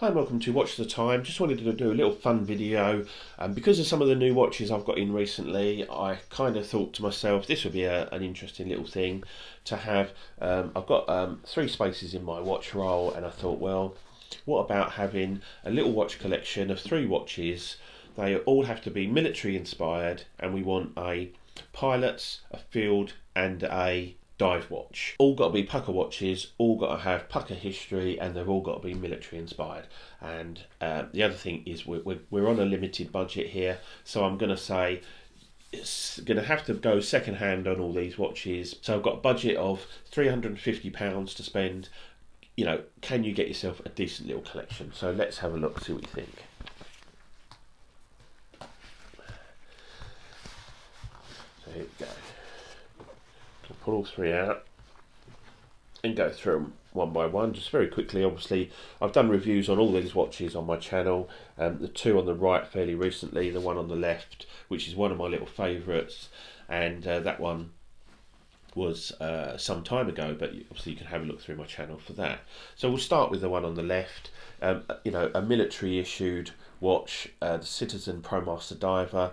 Hi and welcome to Watch the Time. Just wanted to do a little fun video. Because of some of the new watches I've got in recently, I kind of thought to myself this would be an interesting little thing to have. I've got 3 spaces in my watch roll, and I thought, well, what about having a little watch collection of 3 watches? They all have to be military inspired, and we want a pilot's, a field and a dive watch. All got to be pucker watches, all got to have pucker history, and they've all got to be military inspired. And the other thing is we're on a limited budget here, so I'm going to say it's going to have to go second hand on all these watches. So I've got a budget of £350 to spend. You know, can you get yourself a decent little collection? So let's have a look, see what you think. So here we go. I'll pull all 3 out and go through them one by one, just very quickly. Obviously, I've done reviews on all these watches on my channel. The 2 on the right fairly recently, the 1 on the left, which is one of my little favourites, and that one was some time ago, but obviously you can have a look through my channel for that. So we'll start with the 1 on the left. You know, a military issued watch, the Citizen ProMaster Diver.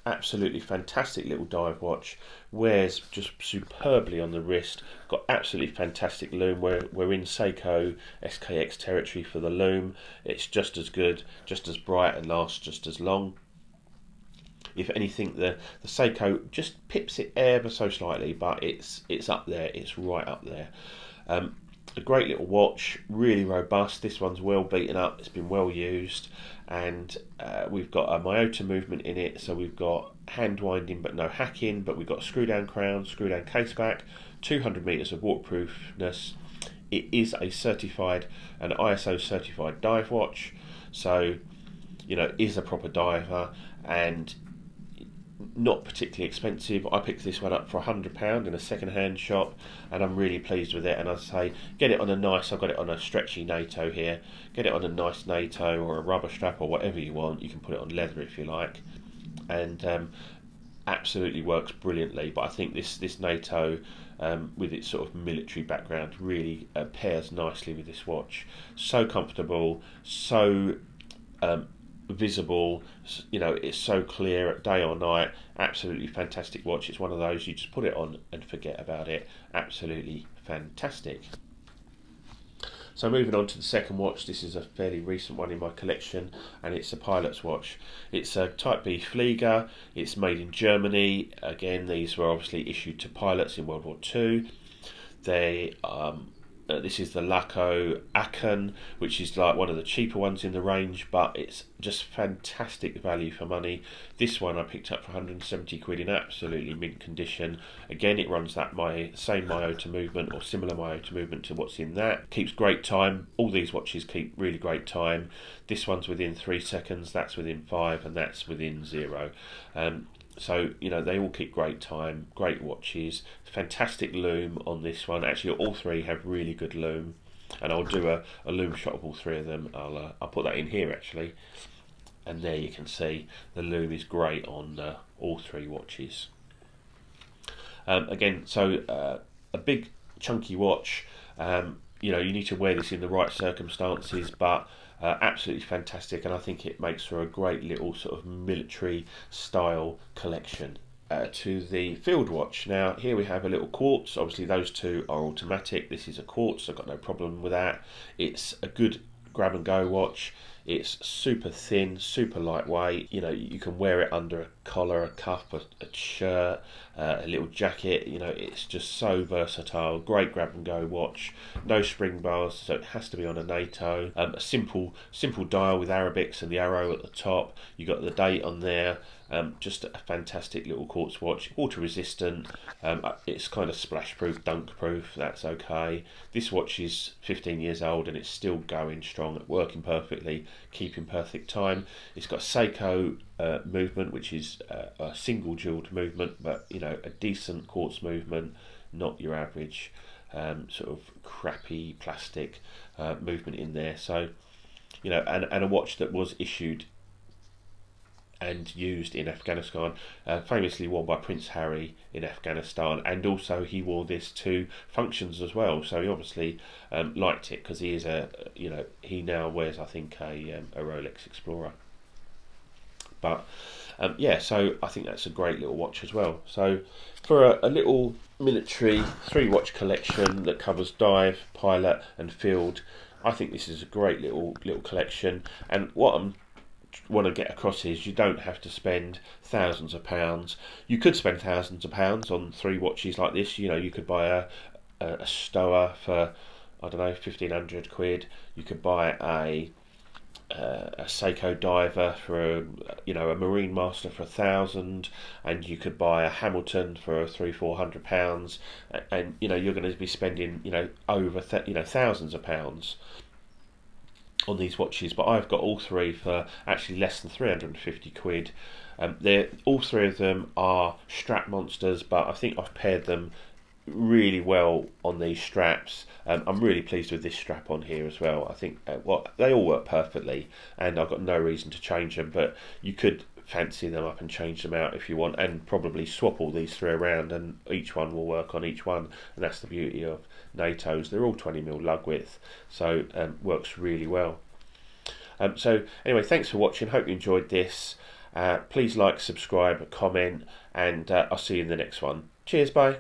Absolutely fantastic little dive watch, wears just superbly on the wrist, got absolutely fantastic lume. We're in Seiko SKX territory for the lume. It's just as good, just as bright, and lasts just as long. If anything, the Seiko just pips it ever so slightly, but it's up there, it's right up there. A great little watch, really robust. This one's well beaten up, it's been well used, and we've got a Miyota movement in it, so we've got hand winding but no hacking, but we've got a screw down crown, screw down case back, 200 meters of waterproofness. It is a certified, an ISO certified dive watch, so you know, is a proper diver, and not particularly expensive. I picked this one up for £100 in a second-hand shop, and I'm really pleased with it. And I say, get it on a nice, I've got it on a stretchy NATO here, get it on a nice NATO or a rubber strap or whatever you want. You can put it on leather if you like, and absolutely works brilliantly. But I think this NATO, with its sort of military background, really pairs nicely with this watch. So comfortable, so visible, you know, it's so clear day or night. Absolutely fantastic watch. It's one of those you just put it on and forget about it. Absolutely fantastic. So moving on to the second watch, this is a fairly recent one in my collection, and it's a pilot's watch. It's a Type B Flieger. It's made in Germany. Again, these were obviously issued to pilots in World War II. They this is the Laco Aachen, which is like one of the cheaper ones in the range, but it's just fantastic value for money. This one I picked up for 170 quid in absolutely mint condition. Again, it runs that same Miyota movement or similar Miyota movement to what's in that. Keeps great time. All these watches keep really great time. This one's within 3 seconds, that's within 5, and that's within 0. So, you know, they all keep great time, great watches, fantastic lume on this one. Actually, all 3 have really good lume, and I'll do a lume shot of all 3 of them. I'll put that in here actually, and there you can see the lume is great on all 3 watches. Again, so a big chunky watch. You know, you need to wear this in the right circumstances, but absolutely fantastic, and I think it makes for a great little sort of military style collection. To the field watch. Now here we have a little quartz. Obviously those 2 are automatic. This is a quartz, I've got no problem with that. It's a good grab and go watch. It's super thin, super lightweight. You know, you can wear it under a collar, a cuff, a shirt, a little jacket. You know, it's just so versatile. Great grab and go watch. No spring bars, so it has to be on a NATO. A simple dial with Arabics and the arrow at the top. You got the date on there. Just a fantastic little quartz watch, water resistant. It's kind of splash proof, dunk proof, that's okay. This watch is 15 years old and it's still going strong, working perfectly, keeping perfect time. It's got Seiko movement, which is a single jeweled movement, but you know, a decent quartz movement, not your average sort of crappy plastic movement in there. So, you know, and a watch that was issued and used in Afghanistan, famously worn by Prince Harry in Afghanistan, and also he wore this to functions as well. So he obviously liked it, because he is he now wears, I think, a Rolex Explorer. But yeah, so I think that's a great little watch as well. So for a little military 3-watch collection that covers dive, pilot and field, I think this is a great little collection. And what I want to get across is you don't have to spend thousands of pounds. You could spend thousands of pounds on 3 watches like this. You know, you could buy a Stoa for, I don't know, 1,500 quid. You could buy a Seiko diver for a Marine Master for 1,000, and you could buy a Hamilton for £300-400, and you're going to be spending over thousands of pounds on these watches. But I've got all 3 for actually less than 350 quid. All 3 of them are strap monsters, but I think I've paired them really well on these straps. I'm really pleased with this strap on here as well. I think they all work perfectly, and I've got no reason to change them, but you could fancy them up and change them out if you want, and probably swap all these 3 around, and each one will work on each one. And that's the beauty of NATO's. They're all 20mm lug width, so works really well. So anyway, thanks for watching. Hope you enjoyed this. Please like, subscribe, comment, and I'll see you in the next one. Cheers, bye.